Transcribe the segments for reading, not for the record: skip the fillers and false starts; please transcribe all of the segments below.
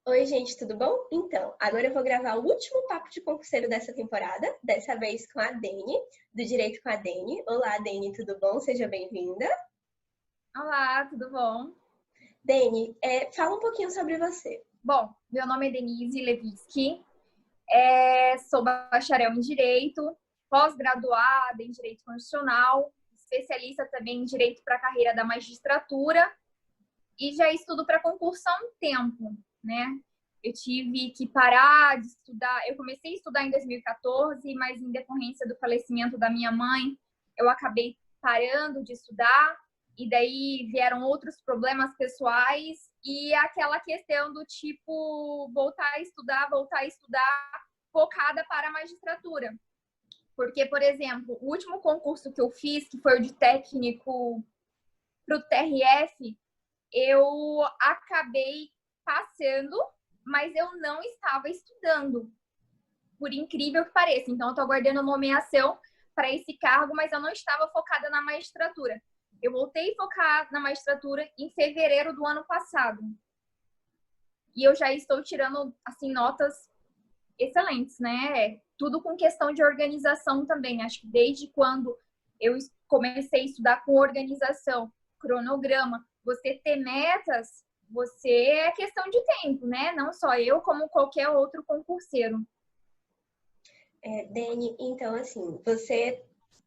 Oi, gente, tudo bom? Então, agora eu vou gravar o último papo de concurseiro dessa temporada, dessa vez com a Deni, do Direito com a Deni. Olá, Deni, tudo bom? Seja bem-vinda. Olá, tudo bom? Deni, fala um pouquinho sobre você. Bom, meu nome é Denise Levitsky, sou bacharel em Direito, pós-graduada em Direito Constitucional, especialista também em Direito para a carreira da magistratura e já estudo para concurso há um tempo, né? Eu tive que parar de estudar, eu comecei a estudar em 2014, mas em decorrência do falecimento da minha mãe, eu acabei parando de estudar e daí vieram outros problemas pessoais e aquela questão do tipo voltar a estudar, focada para a magistratura. Porque, por exemplo, o último concurso que eu fiz, que foi o de técnico para o TRF, eu acabei passando, mas eu não estava estudando, por incrível que pareça. Então, eu estou aguardando nomeação para esse cargo, mas eu não estava focada na magistratura. Eu voltei a focar na magistratura em fevereiro do ano passado. E eu já estou tirando, assim, notas excelentes, né? Tudo com questão de organização também. Acho que desde quando eu comecei a estudar com organização, cronograma, você ter metas, é questão de tempo, né? Não só eu, como qualquer outro concurseiro. Deni, então, assim,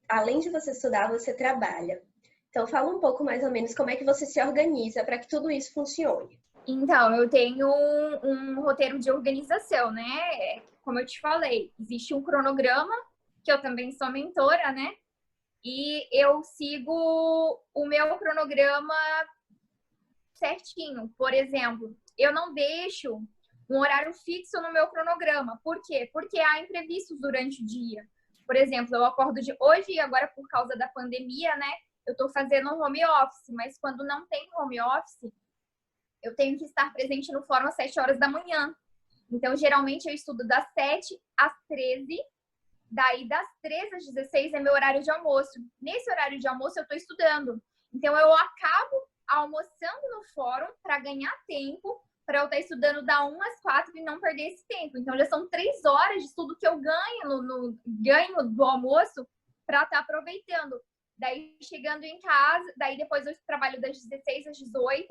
além de você estudar, você trabalha. Então, fala um pouco mais ou menos como é que você se organiza para que tudo isso funcione. Então, eu tenho um roteiro de organização, né? Como eu te falei, existe um cronograma, que eu também sou mentora, né? E eu sigo o meu cronograma certinho. Por exemplo, eu não deixo um horário fixo no meu cronograma. Por quê? Porque há imprevistos durante o dia. Por exemplo, eu acordo de hoje e agora por causa da pandemia, né? Eu estou fazendo um home office, mas quando não tem home office, eu tenho que estar presente no fórum às 7 horas da manhã. Então, geralmente, eu estudo das 7 às 13, daí das 13 às 16 é meu horário de almoço. Nesse horário de almoço, eu estou estudando. Então, eu acabo almoçando no fórum para ganhar tempo, para eu estar estudando da 1 às 4 e não perder esse tempo. Então, já são 3 horas de estudo que eu ganho do almoço para estar aproveitando. Daí, chegando em casa, daí depois eu trabalho das 16 às 18.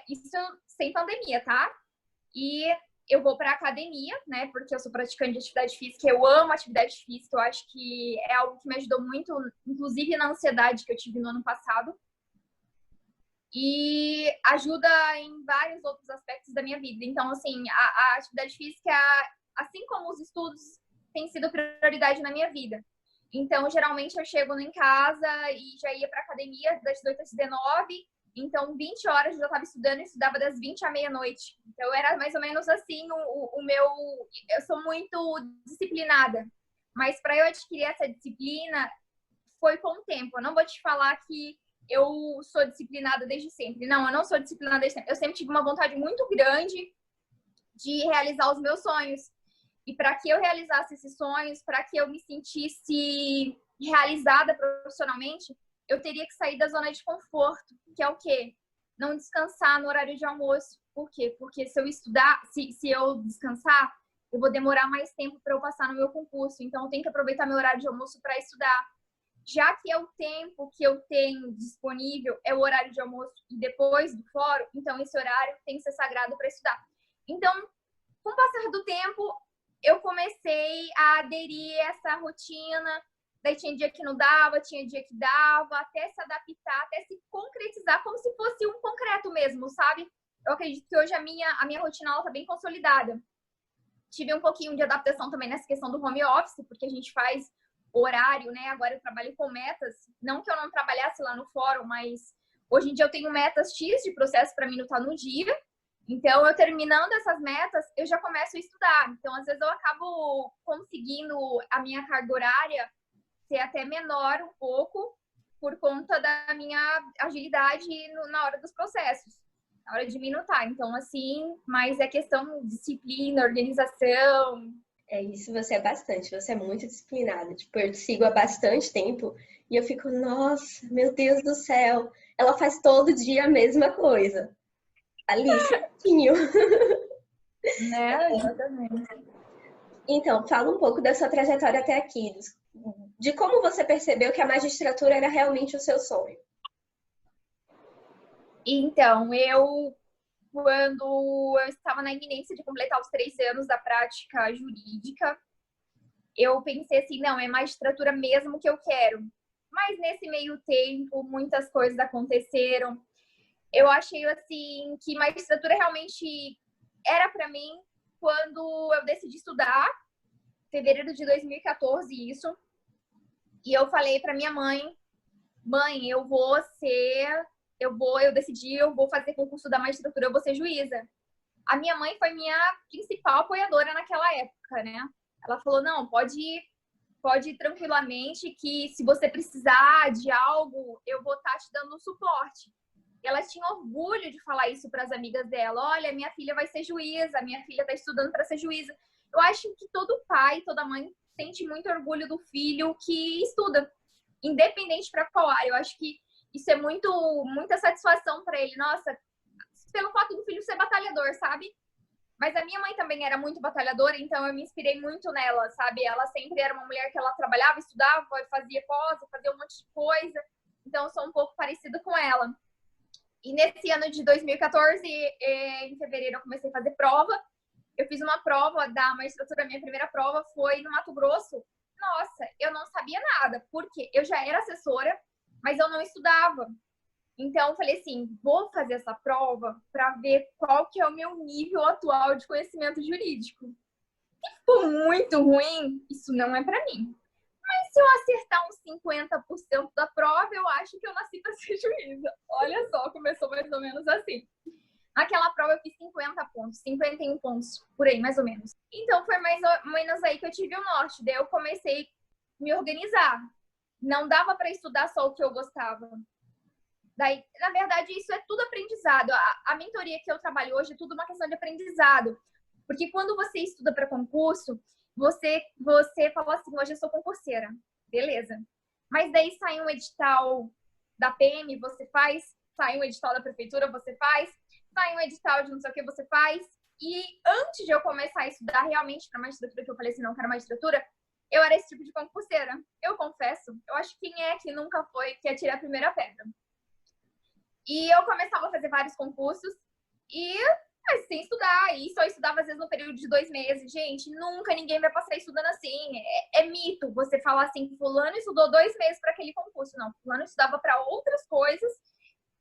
Isso sem pandemia, tá? E eu vou para academia, né? Porque eu sou praticante de atividade física, eu amo atividade física, eu acho que é algo que me ajudou muito, inclusive na ansiedade que eu tive no ano passado. E ajuda em vários outros aspectos da minha vida. Então, assim, a atividade física, assim como os estudos, tem sido prioridade na minha vida. Então, geralmente eu chego em casa e já ia para academia das 18 às 19. Então, 20 horas eu já estava estudando e estudava das 20 à meia-noite. Então, era mais ou menos assim o meu... Eu sou muito disciplinada. Mas para eu adquirir essa disciplina, foi com o tempo. Eu não vou te falar que eu sou disciplinada desde sempre. Não, eu não sou disciplinada desde sempre. Eu sempre tive uma vontade muito grande de realizar os meus sonhos. E para que eu realizasse esses sonhos, para que eu me sentisse realizada profissionalmente, eu teria que sair da zona de conforto, que é o quê? Não descansar no horário de almoço. Por quê? Porque se eu estudar, se eu descansar, eu vou demorar mais tempo para eu passar no meu concurso. Então, eu tenho que aproveitar meu horário de almoço para estudar. Já que é o tempo que eu tenho disponível, é o horário de almoço e depois do fórum, então esse horário tem que ser sagrado para estudar. Então, com o passar do tempo, eu comecei a aderir a essa rotina. Daí tinha dia que não dava, tinha dia que dava, até se adaptar, até se concretizar, como se fosse um concreto mesmo, sabe? Eu acredito que hoje a minha rotina está bem consolidada. Tive um pouquinho de adaptação também nessa questão do home office, porque a gente faz horário, né? Agora eu trabalho com metas. Não que eu não trabalhasse lá no fórum, mas hoje em dia eu tenho metas X de processo para minutar no dia. Então, eu terminando essas metas, eu já começo a estudar. Então, às vezes eu acabo conseguindo a minha carga horária ser até menor um pouco por conta da minha agilidade na hora dos processos, na hora de minutar. Então, assim, mas é questão de disciplina, organização. É isso, você é bastante, você é muito disciplinada. Tipo, eu te sigo há bastante tempo e eu fico, nossa, meu Deus do céu, ela faz todo dia a mesma coisa. Ali, certinho. Né? Exatamente. Então, fala um pouco da sua trajetória até aqui, de como você percebeu que a magistratura era realmente o seu sonho. Então, quando eu estava na iminência de completar os 3 anos da prática jurídica, eu pensei assim, não, é magistratura mesmo que eu quero. Mas nesse meio tempo, muitas coisas aconteceram. Eu achei, assim, que magistratura realmente era para mim quando eu decidi estudar, fevereiro de 2014, isso. E eu falei para minha mãe, mãe, eu decidi, eu vou fazer concurso da magistratura, eu vou ser juíza. A minha mãe foi minha principal apoiadora naquela época, né? Ela falou, não, pode ir tranquilamente, que se você precisar de algo, eu vou estar te dando um suporte. E ela tinha orgulho de falar isso para as amigas dela. Olha, minha filha vai ser juíza, minha filha está estudando para ser juíza. Eu acho que todo pai, toda mãe sente muito orgulho do filho que estuda, independente para qual área. Eu acho que isso é muita satisfação para ele. Nossa, pelo fato do filho ser batalhador, sabe? Mas a minha mãe também era muito batalhadora, então eu me inspirei muito nela, sabe? Ela sempre era uma mulher que ela trabalhava, estudava, fazia pós, fazia um monte de coisa. Então eu sou um pouco parecida com ela. E nesse ano de 2014, em fevereiro, eu comecei a fazer prova. Eu fiz uma prova da magistratura, minha primeira prova foi no Mato Grosso. Nossa, eu não sabia nada, porque eu já era assessora, mas eu não estudava. Então, eu falei assim, vou fazer essa prova para ver qual que é o meu nível atual de conhecimento jurídico. Se for muito ruim, isso não é para mim. Mas se eu acertar uns 50% da prova, eu acho que eu nasci para ser juíza. Olha só, começou mais ou menos assim. Naquela prova eu fiz 50 pontos, 51 pontos, por aí, mais ou menos. Então, foi mais ou menos aí que eu tive o norte. Daí eu comecei a me organizar. Não dava para estudar só o que eu gostava. Daí, na verdade, isso é tudo aprendizado. A mentoria que eu trabalho hoje é tudo uma questão de aprendizado. Porque quando você estuda para concurso, você fala assim, hoje eu sou concurseira. Beleza. Mas daí sai um edital da PM, você faz. Sai um edital da prefeitura, você faz. Sai um edital de não sei o que, você faz. E antes de eu começar a estudar realmente para magistratura, que eu falei assim, não quero magistratura, eu era esse tipo de concurseira. Eu confesso. Eu acho que quem é que nunca foi que atira a primeira pedra. E eu começava a fazer vários concursos mas sem estudar. E só estudava, às vezes, no período de 2 meses. Gente, nunca ninguém vai passar estudando assim. É mito você falar assim, fulano estudou 2 meses para aquele concurso. Não, fulano estudava para outras coisas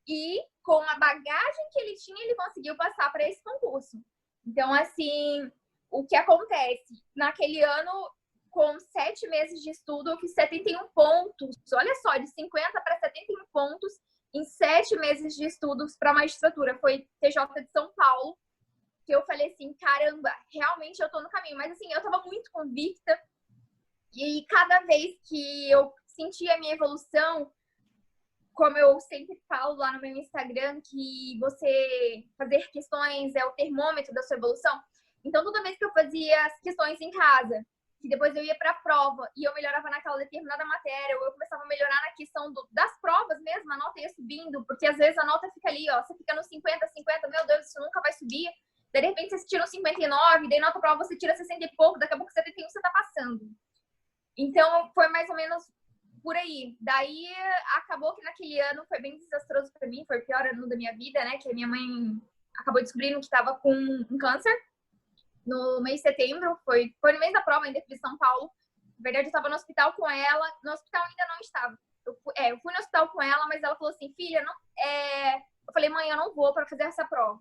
e com a bagagem que ele tinha, ele conseguiu passar para esse concurso. Então, assim, o que acontece? Naquele ano, com 7 meses de estudo, eu fiz 71 pontos. Olha só, de 50 para 71 pontos em 7 meses de estudos para magistratura. Foi TJ de São Paulo, que eu falei assim, caramba, realmente eu tô no caminho. Mas assim, eu tava muito convicta. E cada vez que eu sentia a minha evolução, como eu sempre falo lá no meu Instagram, que você fazer questões é o termômetro da sua evolução. Então, toda vez que eu fazia as questões em casa, que depois eu ia para a prova e eu melhorava naquela determinada matéria, ou eu começava a melhorar na questão das provas mesmo, a nota ia subindo, porque às vezes a nota fica ali, ó, você fica no 50, 50, meu Deus, isso nunca vai subir. Daí, de repente, você tira um 59, daí nota prova você tira 60 e pouco, daqui a pouco 71 você tá passando. Então, foi mais ou menos por aí. Daí, acabou que naquele ano foi bem desastroso para mim, foi o pior ano da minha vida, né, que a minha mãe acabou descobrindo que estava com um câncer. No mês de setembro, foi no mês da prova, ainda fui em São Paulo. Na verdade, eu estava no hospital com ela. No hospital ainda não estava. Eu fui no hospital com ela, mas ela falou assim, filha, não, eu falei, mãe, eu não vou para fazer essa prova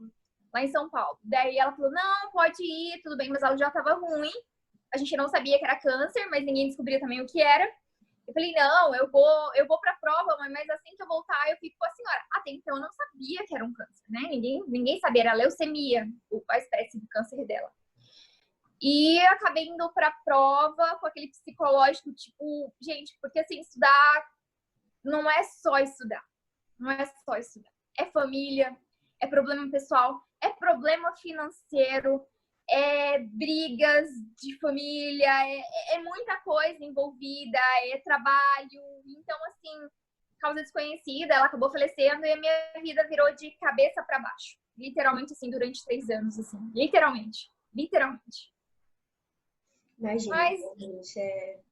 lá em São Paulo. Daí ela falou, não, pode ir, tudo bem, mas ela já estava ruim. A gente não sabia que era câncer, mas ninguém descobria também o que era. Eu falei, não, eu vou para a prova, mãe, mas assim que eu voltar, eu fico com a senhora. Até então, eu não sabia que era um câncer, né? Ninguém sabia, era leucemia, a espécie de câncer dela. E eu acabei indo para a prova com aquele psicológico, tipo, gente, porque assim, estudar não é só estudar. Não é só estudar. É família, é problema pessoal, é problema financeiro, é brigas de família, é muita coisa envolvida, é trabalho. Então, assim, causa desconhecida, ela acabou falecendo e a minha vida virou de cabeça para baixo. literalmente, assim, durante 3 anos, assim. Literalmente. Literalmente. Imagina, Mas, realmente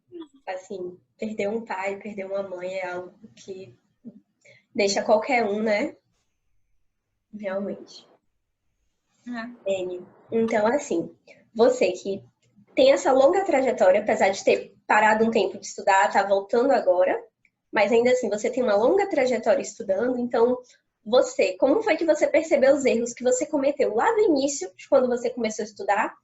assim, perder um pai, perder uma mãe é algo que deixa qualquer um, né? Realmente. né? Então, assim, você que tem essa longa trajetória, apesar de ter parado um tempo de estudar, tá voltando agora, mas ainda assim você tem uma longa trajetória estudando, então você, como foi que você percebeu os erros que você cometeu lá no início, de quando você começou a estudar,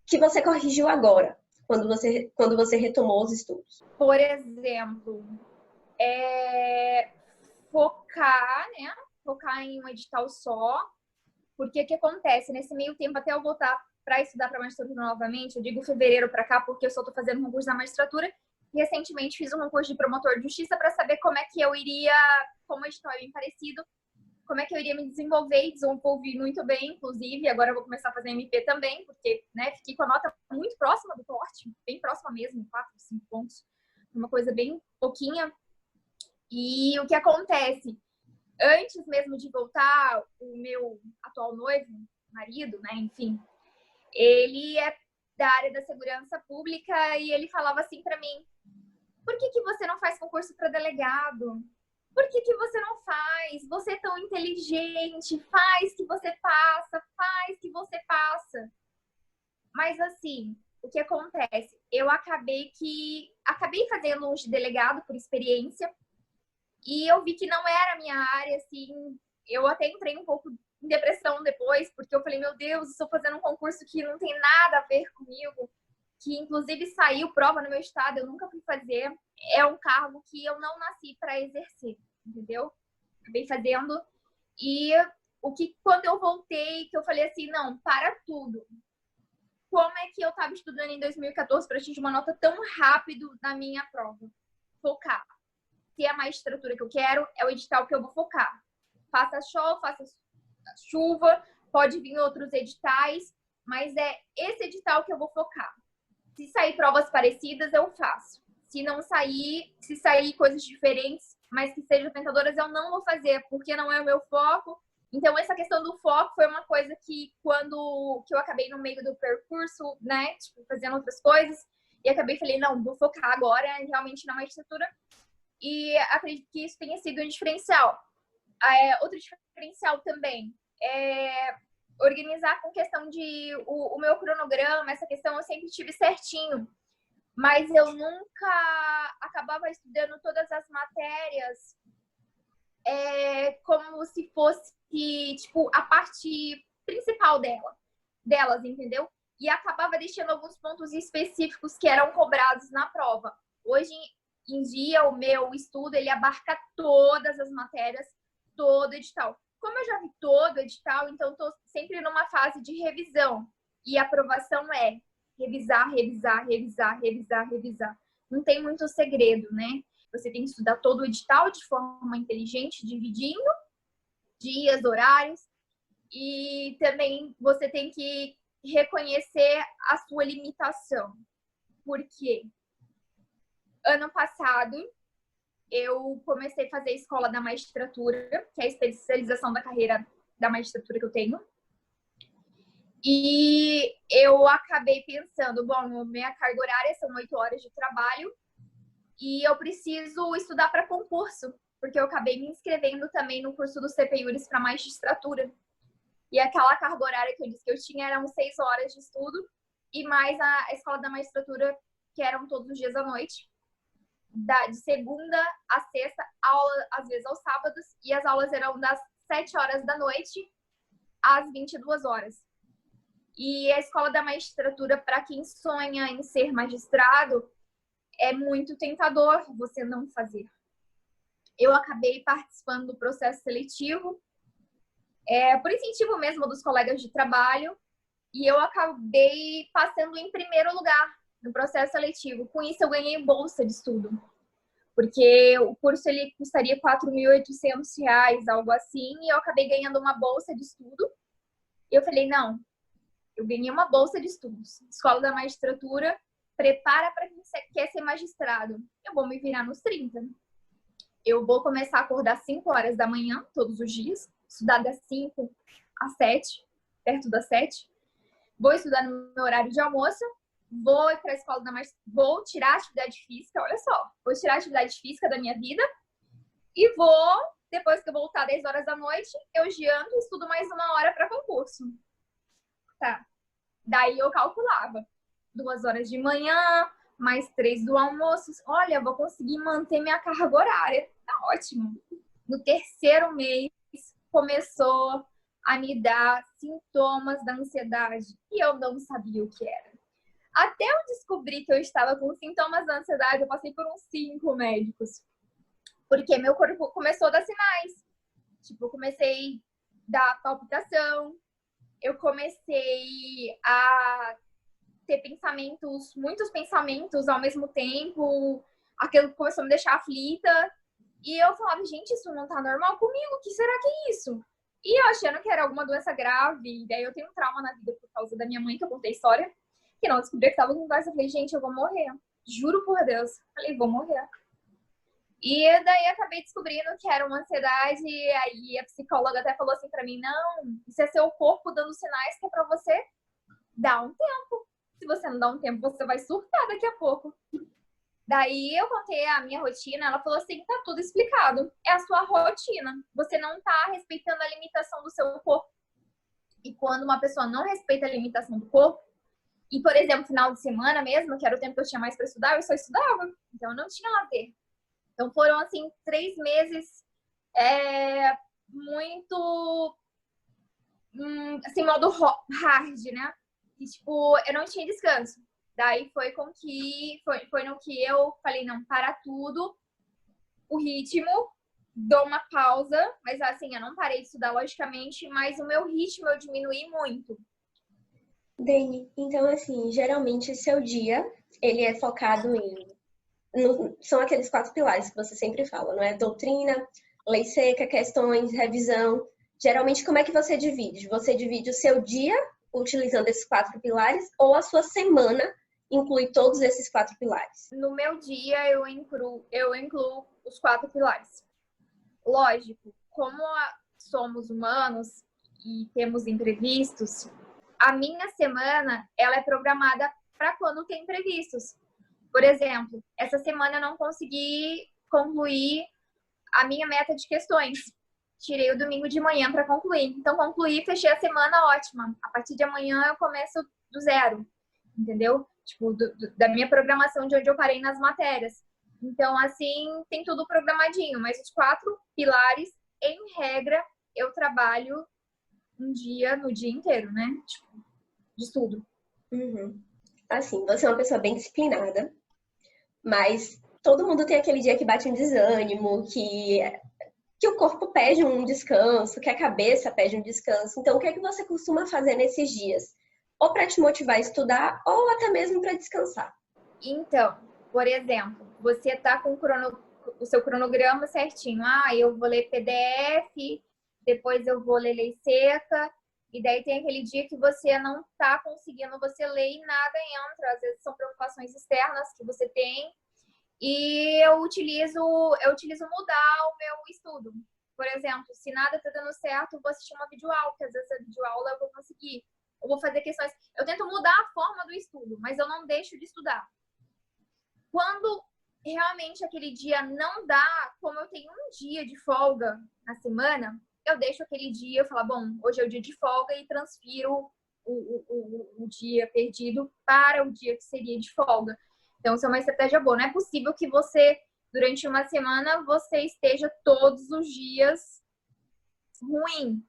que você corrigiu agora, quando você retomou os estudos? Por exemplo, focar, né? Focar em um edital só. Porque o que acontece? Nesse meio tempo, até eu voltar para estudar para magistratura novamente, eu digo fevereiro para cá, porque eu só estou fazendo concurso na magistratura. E recentemente fiz um concurso de promotor de justiça para saber como é que eu iria, como o edital é bem parecido, como é que eu iria me desenvolver e desenvolvi muito bem, inclusive. Agora eu vou começar a fazer MP também, porque, né, fiquei com a nota muito próxima do corte, bem próxima mesmo, 4, 5 pontos. Uma coisa bem pouquinha. E o que acontece? Antes mesmo de voltar, o meu atual noivo, marido, né, enfim, ele é da área da segurança pública e ele falava assim para mim: por que você não faz concurso para delegado? Por que você não faz? Você é tão inteligente, faz que você passa, faz que você passa. Mas assim, o que acontece? Eu acabei fazendo um de delegado por experiência e eu vi que não era a minha área, assim. Eu até entrei um pouco em depressão depois, porque eu falei, meu Deus, estou fazendo um concurso que não tem nada a ver comigo, que inclusive saiu prova no meu estado, eu nunca fui fazer. É um cargo que eu não nasci para exercer, entendeu? Acabei fazendo. E quando eu voltei, que eu falei assim, não, para tudo. Como é que eu estava estudando em 2014 para atingir uma nota tão rápido na minha prova? Focar. Se é a magistratura que eu quero, é o edital que eu vou focar. Faça sol, faça chuva, pode vir outros editais, mas é esse edital que eu vou focar. Se sair provas parecidas, eu faço. Se não sair, se sair coisas diferentes, mas que sejam tentadoras, eu não vou fazer, porque não é o meu foco. Então, essa questão do foco foi uma coisa que que eu acabei no meio do percurso, né, tipo, fazendo outras coisas, e acabei falei, não, vou focar agora realmente na magistratura. E acredito que isso tenha sido um diferencial. Outro diferencial também é organizar com questão de o meu cronograma, essa questão eu sempre tive certinho, mas eu nunca acabava estudando todas as matérias como se fosse tipo a parte principal delas, entendeu? E acabava deixando alguns pontos específicos que eram cobrados na prova. Hoje em dia, o meu estudo, ele abarca todas as matérias, todo edital. Como eu já vi todo edital, então estou sempre numa fase de revisão. E aprovação é revisar, revisar, revisar, revisar, revisar. Não tem muito segredo, né? Você tem que estudar todo o edital de forma inteligente, dividindo dias, horários. E também você tem que reconhecer a sua limitação. Por quê? Ano passado, eu comecei a fazer a escola da magistratura, que é a especialização da carreira da magistratura que eu tenho. E eu acabei pensando, bom, minha carga horária são 8 horas de trabalho e eu preciso estudar para concurso, porque eu acabei me inscrevendo também no curso do CPIURES para magistratura. E aquela carga horária que eu disse que eu tinha eram 6 horas de estudo e mais a escola da magistratura, que eram todos os dias à noite. De segunda a sexta, aula às vezes aos sábados, e as aulas eram das 7 horas da noite às 22 horas. E a escola da magistratura, para quem sonha em ser magistrado, é muito tentador você não fazer. Eu acabei participando do processo seletivo, por incentivo mesmo dos colegas de trabalho, e eu acabei passando em primeiro lugar no processo seletivo. Com isso, eu ganhei bolsa de estudo, porque o curso ele custaria R$ 4.800, algo assim, e eu acabei ganhando uma bolsa de estudo. E eu falei, não, eu ganhei uma bolsa de estudos. Escola da Magistratura prepara para quem quer ser magistrado. Eu vou me virar nos 30. Eu vou começar a acordar às 5 horas da manhã, todos os dias, estudar das 5 às 7, perto das 7. Vou estudar no meu horário de almoço, vou ir para a escola da Marcia, vou tirar a atividade física, olha só, vou tirar a atividade física da minha vida e vou, depois que eu voltar 10 horas da noite, eu janto e estudo mais 1 hora para concurso. Tá. Daí eu calculava 2 horas de manhã, mais 3 do almoço. Olha, vou conseguir manter minha carga horária. Tá ótimo. No terceiro mês, começou a me dar sintomas da ansiedade e eu não sabia o que era. Até eu descobrir que eu estava com sintomas da ansiedade, eu passei por uns 5 médicos. Porque meu corpo começou a dar sinais. Tipo, eu comecei a dar palpitação, eu comecei a ter pensamentos, muitos pensamentos ao mesmo tempo, aquilo começou a me deixar aflita. E eu falava, gente, isso não tá normal comigo, o que será que é isso? E eu achando que era alguma doença grave, e daí eu tenho um trauma na vida por causa da minha mãe, que eu contei a história, que não descobri que tava com doença. Eu falei, gente, eu vou morrer. Juro por Deus. Falei, vou morrer. E daí acabei descobrindo que era uma ansiedade, e aí a psicóloga até falou assim pra mim, não, isso é seu corpo dando sinais que é pra você dar um tempo. Se você não dá um tempo, você vai surtar daqui a pouco. Daí eu contei a minha rotina, ela falou assim, tá tudo explicado. É a sua rotina. Você não tá respeitando a limitação do seu corpo. E quando uma pessoa não respeita a limitação do corpo, e, por exemplo, final de semana mesmo, que era o tempo que eu tinha mais para estudar, eu só estudava. Então eu não tinha lazer. Então foram, assim, 3 meses muito, assim, modo hard, né? E, tipo, eu não tinha descanso. Daí foi no que eu falei, não, para tudo, o ritmo, dou uma pausa, mas assim, eu não parei de estudar, logicamente, mas o meu ritmo eu diminuí muito. Dani, então assim, geralmente seu dia, ele é focado são aqueles 4 pilares que você sempre fala, não é? Doutrina, lei seca, questões, revisão. Geralmente, como é que você divide? Você divide o seu dia utilizando esses 4 pilares ou a sua semana inclui todos esses 4 pilares? No meu dia, eu incluo os 4 pilares. Lógico, como somos humanos e temos imprevistos, a minha semana ela é programada para quando tem imprevistos. Por exemplo, essa semana eu não consegui concluir a minha meta de questões. Tirei o domingo de manhã para concluir. Então, concluí, fechei a semana ótima. A partir de amanhã eu começo do zero, entendeu? Tipo, da minha programação de onde eu parei nas matérias. Então, assim, tem tudo programadinho. Mas os 4 pilares, em regra, eu trabalho no dia inteiro, né? Tipo, de estudo. Uhum. Assim, você é uma pessoa bem disciplinada, mas todo mundo tem aquele dia que bate um desânimo, que o corpo pede um descanso, que a cabeça pede um descanso. Então, o que é que você costuma fazer nesses dias? Ou para te motivar a estudar, ou até mesmo para descansar. Então, por exemplo, você tá com o seu cronograma certinho. Ah, eu vou ler PDF, depois eu vou ler lei seca, e daí tem aquele dia que você não tá conseguindo, você lê e nada entra. Às vezes são preocupações externas que você tem. E eu utilizo mudar o meu estudo. Por exemplo, se nada tá dando certo, eu vou assistir uma videoaula, porque às vezes a videoaula eu vou conseguir. Eu vou fazer questões. Eu tento mudar a forma do estudo, mas eu não deixo de estudar. Quando realmente aquele dia não dá, como eu tenho um dia de folga na semana, eu deixo aquele dia, eu falo, bom, hoje é o dia de folga e transfiro o dia perdido para o dia que seria de folga. Então, isso é uma estratégia boa. Não é possível que você, durante uma semana, você esteja todos os dias ruim.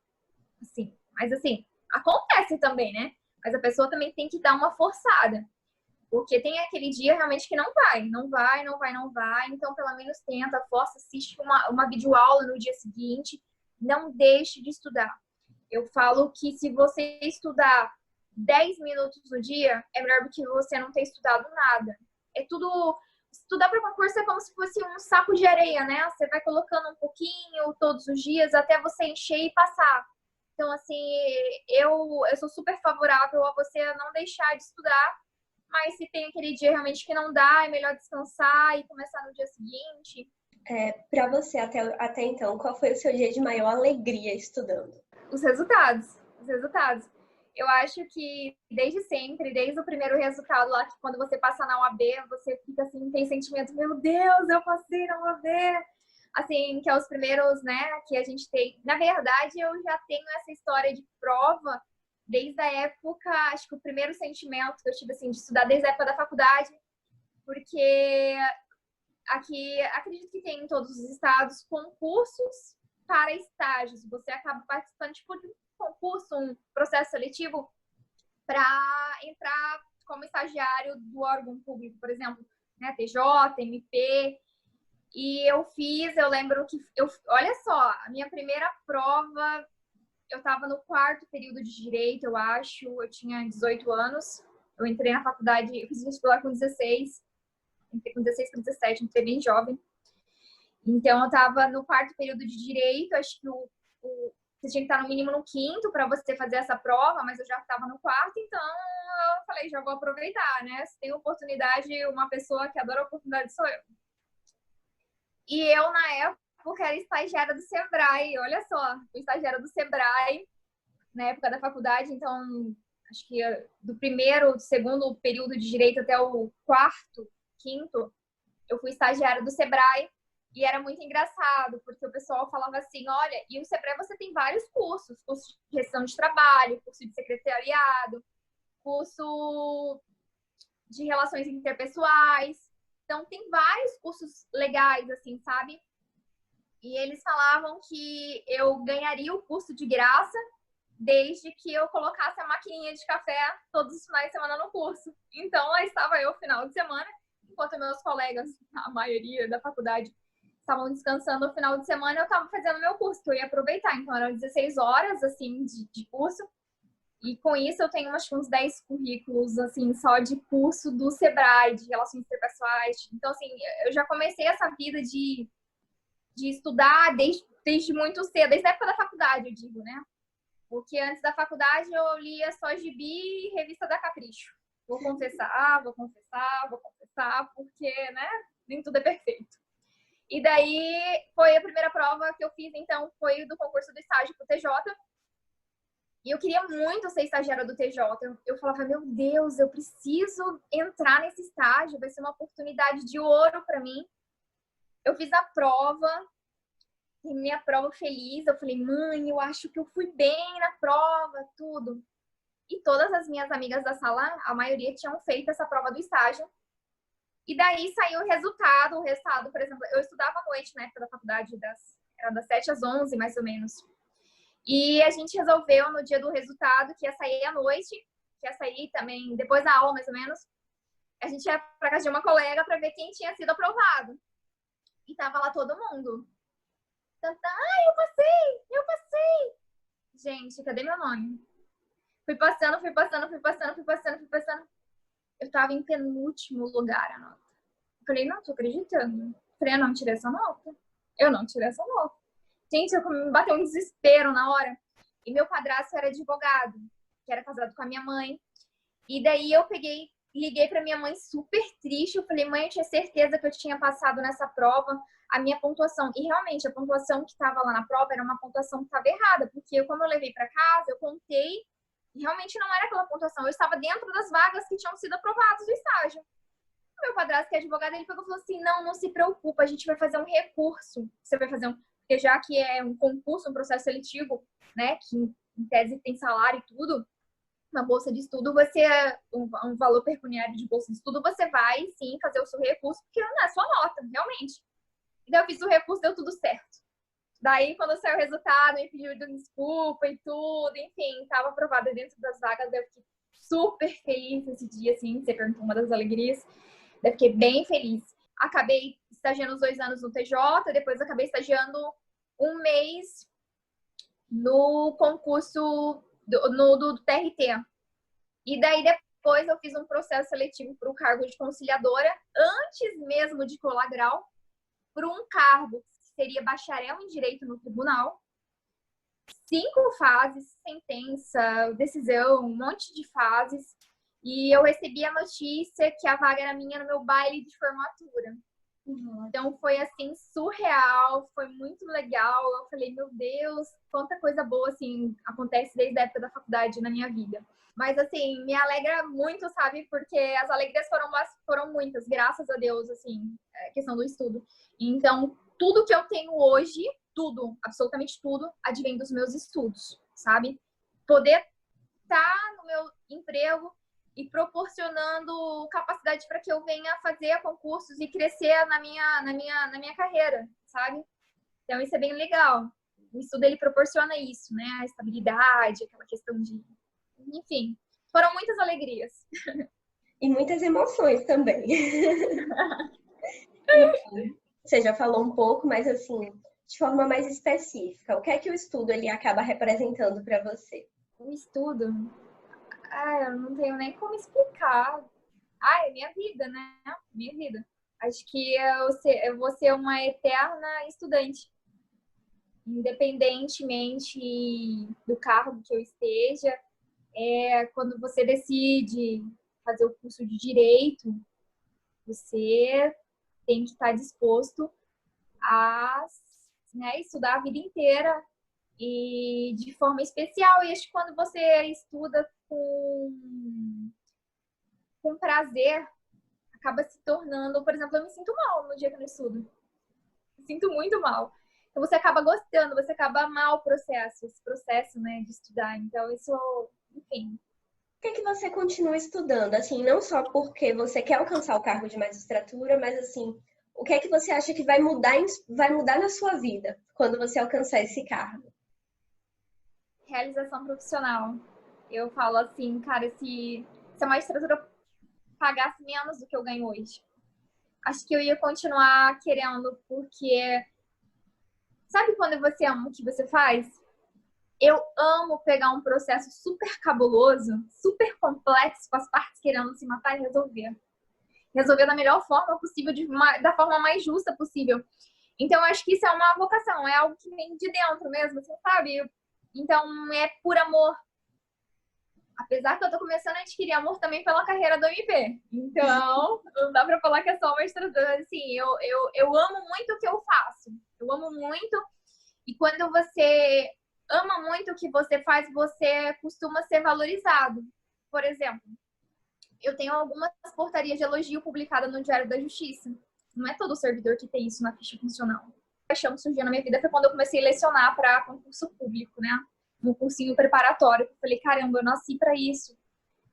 Assim. Mas, assim, acontece também, né? Mas a pessoa também tem que dar uma forçada. Porque tem aquele dia realmente que não vai. Não vai. Então, pelo menos tenta, força, assiste uma videoaula no dia seguinte. Não deixe de estudar. Eu falo que se você estudar 10 minutos no dia, é melhor do que você não ter estudado nada. É tudo... Estudar para concurso é como se fosse um saco de areia, né? Você vai colocando um pouquinho todos os dias até você encher e passar. Então, assim, eu sou super favorável a você não deixar de estudar, mas se tem aquele dia realmente que não dá, é melhor descansar e começar no dia seguinte. Para você, até então, qual foi o seu dia de maior alegria estudando? Os resultados. Os resultados. Eu acho que desde sempre, desde o primeiro resultado lá, que quando você passa na UAB, você fica assim, tem sentimento, meu Deus, eu passei na UAB. Assim, que é os primeiros, né, que a gente tem. Na verdade, eu já tenho essa história de prova desde a época, acho que o primeiro sentimento que eu tive, assim, de estudar desde a época da faculdade, porque aqui, acredito que tem em todos os estados concursos para estágios. Você acaba participando, tipo, de um concurso, um processo seletivo para entrar como estagiário do órgão público, por exemplo, né, TJ, MP. E eu lembro que, olha só, a minha primeira prova, eu estava no quarto período de Direito, eu acho, eu tinha 18 anos, eu entrei na faculdade, eu fiz vestibular com 16, entrei com 16 para 17, entrei bem jovem. Então, eu estava no quarto período de Direito, acho que você tinha que estar no mínimo no quinto para você fazer essa prova, mas eu já estava no quarto, então eu falei, já vou aproveitar, né? Se tem oportunidade, uma pessoa que adora oportunidade sou eu. E eu, na época, era estagiária do Sebrae, olha só, fui estagiária do Sebrae na época da faculdade, então acho que do primeiro, do segundo período de Direito até o quarto, quinto, eu fui estagiária do Sebrae. E era muito engraçado, porque o pessoal falava assim, olha, e o Sebrae você tem vários cursos, curso de gestão de trabalho, curso de secretariado, curso de relações interpessoais. Então, tem vários cursos legais, assim, sabe? E eles falavam que eu ganharia o curso de graça desde que eu colocasse a maquininha de café todos os finais de semana no curso. Então, lá estava eu, final de semana, enquanto meus colegas, a maioria da faculdade, estavam descansando no final de semana, eu estava fazendo meu curso, que eu ia aproveitar. Então, eram 16 horas, assim, de curso. E com isso, eu tenho acho, uns 10 currículos, assim, só de curso do Sebrae, de relações interpessoais. Então, assim, eu já comecei essa vida de estudar desde muito cedo, desde a época da faculdade, eu digo, né? Porque antes da faculdade, eu lia só gibi e revista da Capricho. Vou confessar, porque, né, nem tudo é perfeito. E daí, foi a primeira prova que eu fiz, então, foi do concurso do estágio pro TJ. E eu queria muito ser estagiária do TJ. Eu falava, meu Deus, eu preciso entrar nesse estágio, vai ser uma oportunidade de ouro para mim. Eu fiz a prova, e minha prova feliz. Eu falei, mãe, eu acho que eu fui bem na prova, tudo. E todas as minhas amigas da sala, a maioria tinham feito essa prova do estágio. E daí saiu o resultado, por exemplo, eu estudava à noite na época da faculdade, era das 7 às 11, mais ou menos. E a gente resolveu no dia do resultado que ia sair à noite, que ia sair também depois da aula, mais ou menos. A gente ia para casa de uma colega para ver quem tinha sido aprovado. E tava lá todo mundo. Eu passei. Gente, cadê meu nome? Fui passando. Eu tava em penúltimo lugar a nota. Falei, não tô acreditando. Falei, eu não tirei essa nota. Gente, me bateu um desespero na hora. E meu padrasto era advogado, que era casado com a minha mãe. E daí eu liguei pra minha mãe super triste. Eu falei, mãe, eu tinha certeza que eu tinha passado nessa prova, a minha pontuação. E realmente, a pontuação que estava lá na prova era uma pontuação que estava errada, porque como eu levei para casa, eu contei, e realmente não era aquela pontuação. Eu estava dentro das vagas que tinham sido aprovadas do estágio. O meu padrasto, que é advogado, ele pegou e falou assim, não se preocupa, a gente vai fazer um recurso. Você vai fazer porque já que é um concurso, um processo seletivo, né, que em tese tem salário e tudo, uma bolsa de estudo, um valor pecuniário de bolsa de estudo, você vai sim fazer o seu recurso, porque não é sua nota, realmente. E daí eu fiz o recurso, deu tudo certo. Daí, quando saiu o resultado, me pediu desculpa e tudo, enfim, estava aprovada dentro das vagas, eu fiquei super feliz esse dia, assim, você perguntou uma das alegrias, eu fiquei bem feliz. Acabei estagiando os 2 anos no TJ, depois acabei estagiando um mês no concurso do TRT. E daí depois eu fiz um processo seletivo para o cargo de conciliadora, antes mesmo de colar grau, para um cargo que seria bacharel em Direito no tribunal. 5 fases, sentença, decisão, um monte de fases. E eu recebi a notícia que a vaga era minha no meu baile de formatura. Então foi assim surreal, foi muito legal. Eu falei, meu Deus, quanta coisa boa assim acontece desde a época da faculdade na minha vida. Mas assim, me alegra muito, sabe? Porque as alegrias foram muitas, graças a Deus, assim, questão do estudo. Então, tudo que eu tenho hoje, tudo, absolutamente tudo, advém dos meus estudos, sabe? Poder estar no meu emprego e proporcionando capacidade para que eu venha fazer concursos e crescer na minha carreira, sabe? Então, isso é bem legal. O estudo, ele proporciona isso, né? A estabilidade, aquela questão de... Enfim, foram muitas alegrias. E muitas emoções também. Enfim, você já falou um pouco, mas assim, de forma mais específica, o que é que o estudo ele acaba representando para você? O estudo, eu não tenho nem como explicar. É minha vida, né? Minha vida. Acho que eu vou ser uma eterna estudante. Independentemente do cargo que eu esteja, quando você decide fazer o curso de direito, você tem que estar disposto a, né, estudar a vida inteira e de forma especial. E acho que quando você estuda com prazer, acaba se tornando, por exemplo, eu me sinto mal no dia que eu não estudo. Me sinto muito mal. Então você acaba gostando, você acaba amar o processo, esse processo, né, de estudar. Então isso, enfim. Por que é que você continua estudando? Assim, não só porque você quer alcançar o cargo de magistratura, mas assim, o que é que você acha que vai mudar na sua vida quando você alcançar esse cargo? Realização profissional. Eu falo assim, cara, se a magistratura pagasse menos do que eu ganho hoje, acho que eu ia continuar querendo, porque sabe quando você ama o que você faz? Eu amo pegar um processo super cabuloso, super complexo, com as partes querendo se matar e resolver. Resolver da melhor forma possível, da forma mais justa possível. Então, eu acho que isso é uma vocação, é algo que vem de dentro mesmo, assim, sabe? Então, é por amor. Apesar que eu tô começando a adquirir amor também pela carreira do MP. Então, não dá pra falar que é só uma estrutura. Assim, eu amo muito o que eu faço. Eu amo muito. E quando você ama muito o que você faz, você costuma ser valorizado. Por exemplo, eu tenho algumas portarias de elogio publicadas no Diário da Justiça. Não é todo servidor que tem isso na ficha funcional. A paixão que surgiu na minha vida foi quando eu comecei a lecionar para concurso público, né? Um cursinho preparatório. Eu falei, caramba, eu nasci para isso.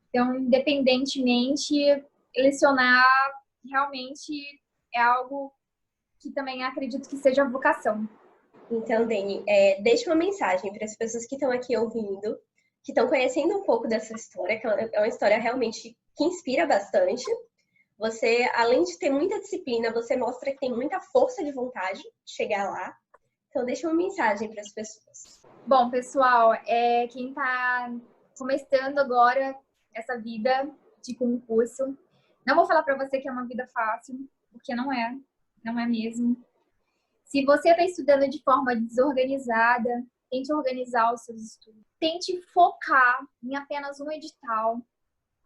Então, independentemente, lecionar realmente é algo que também acredito que seja vocação. Então, Dani, deixa uma mensagem para as pessoas que estão aqui ouvindo, que estão conhecendo um pouco dessa história, que é uma história realmente que inspira bastante. Você, além de ter muita disciplina, você mostra que tem muita força de vontade de chegar lá. Então, deixa uma mensagem para as pessoas. Bom, pessoal, quem está começando agora essa vida de concurso, não vou falar para você que é uma vida fácil, porque não é mesmo. Se você está estudando de forma desorganizada, tente organizar os seus estudos. Tente focar em apenas um edital.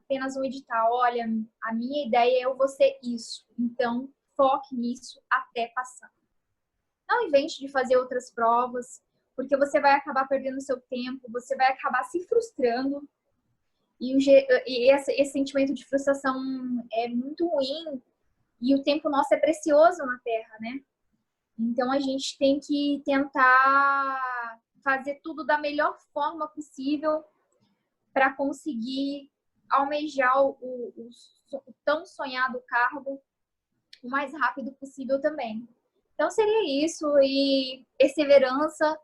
Apenas um edital. Olha, a minha ideia é eu vou ser isso. Então, foque nisso até passar. Não invente de fazer outras provas, porque você vai acabar perdendo seu tempo, você vai acabar se frustrando. E esse sentimento de frustração é muito ruim. E o tempo nosso é precioso na Terra, né? Então, a gente tem que tentar fazer tudo da melhor forma possível para conseguir almejar o tão sonhado cargo o mais rápido possível também. Então, seria isso. E perseverança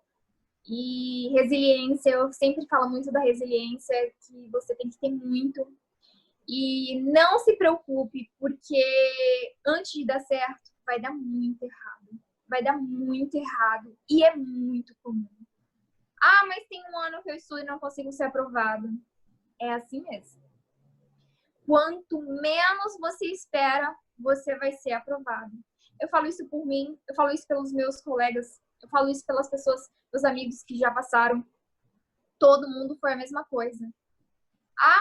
e resiliência. Eu sempre falo muito da resiliência, que você tem que ter muito. E não se preocupe, porque antes de dar certo, vai dar muito errado. Vai dar muito errado. E é muito comum. Mas tem um ano que eu estudo e não consigo ser aprovado. É assim mesmo. Quanto menos você espera, você vai ser aprovado. Eu falo isso por mim, eu falo isso pelos meus colegas, eu falo isso pelas pessoas, meus amigos que já passaram. Todo mundo foi a mesma coisa.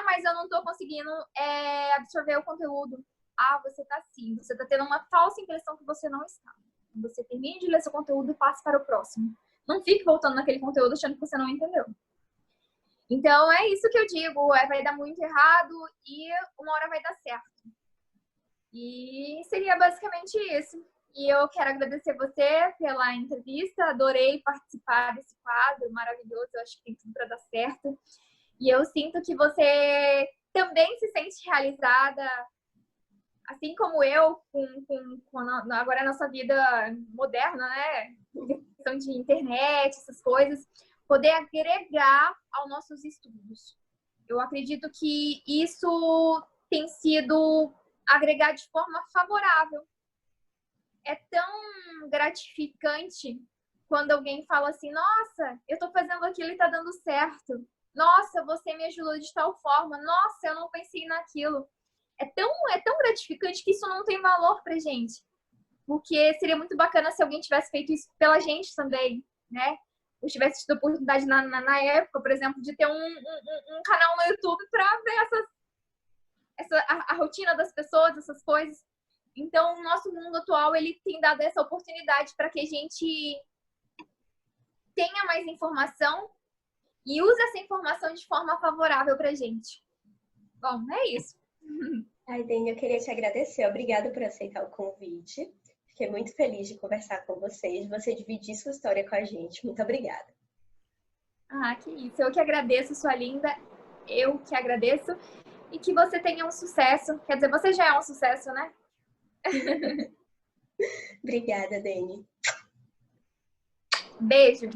Mas eu não estou conseguindo absorver o conteúdo. Ah, você tá assim, você tá tendo uma falsa impressão que você não está. Você termine de ler seu conteúdo e passe para o próximo. Não fique voltando naquele conteúdo achando que você não entendeu. Então, é isso que eu digo. Vai dar muito errado e uma hora vai dar certo. E seria basicamente isso. E eu quero agradecer você pela entrevista. Adorei participar desse quadro maravilhoso. Eu acho que tem tudo para dar certo. E eu sinto que você também se sente realizada, assim como eu, agora a nossa vida moderna, né? Questão de internet, essas coisas, poder agregar aos nossos estudos. Eu acredito que isso tem sido agregar de forma favorável. É tão gratificante quando alguém fala assim, nossa, eu tô fazendo aquilo e tá dando certo. Nossa, você me ajudou de tal forma. Nossa, eu não pensei naquilo. É tão gratificante que isso não tem valor pra gente. Porque seria muito bacana se alguém tivesse feito isso pela gente também, né? Eu tivesse tido a oportunidade na época, por exemplo, de ter um canal no YouTube para ver a rotina das pessoas, essas coisas. Então, o nosso mundo atual, ele tem dado essa oportunidade para que a gente tenha mais informação e use essa informação de forma favorável para a gente. Bom, é isso. Ai, Dani, eu queria te agradecer. Obrigada por aceitar o convite. Fiquei muito feliz de conversar com vocês, de você dividir sua história com a gente. Muito obrigada. Ah, que isso. Eu que agradeço, sua linda. Eu que agradeço. E que você tenha um sucesso. Quer dizer, você já é um sucesso, né? Obrigada, Dani. Beijo.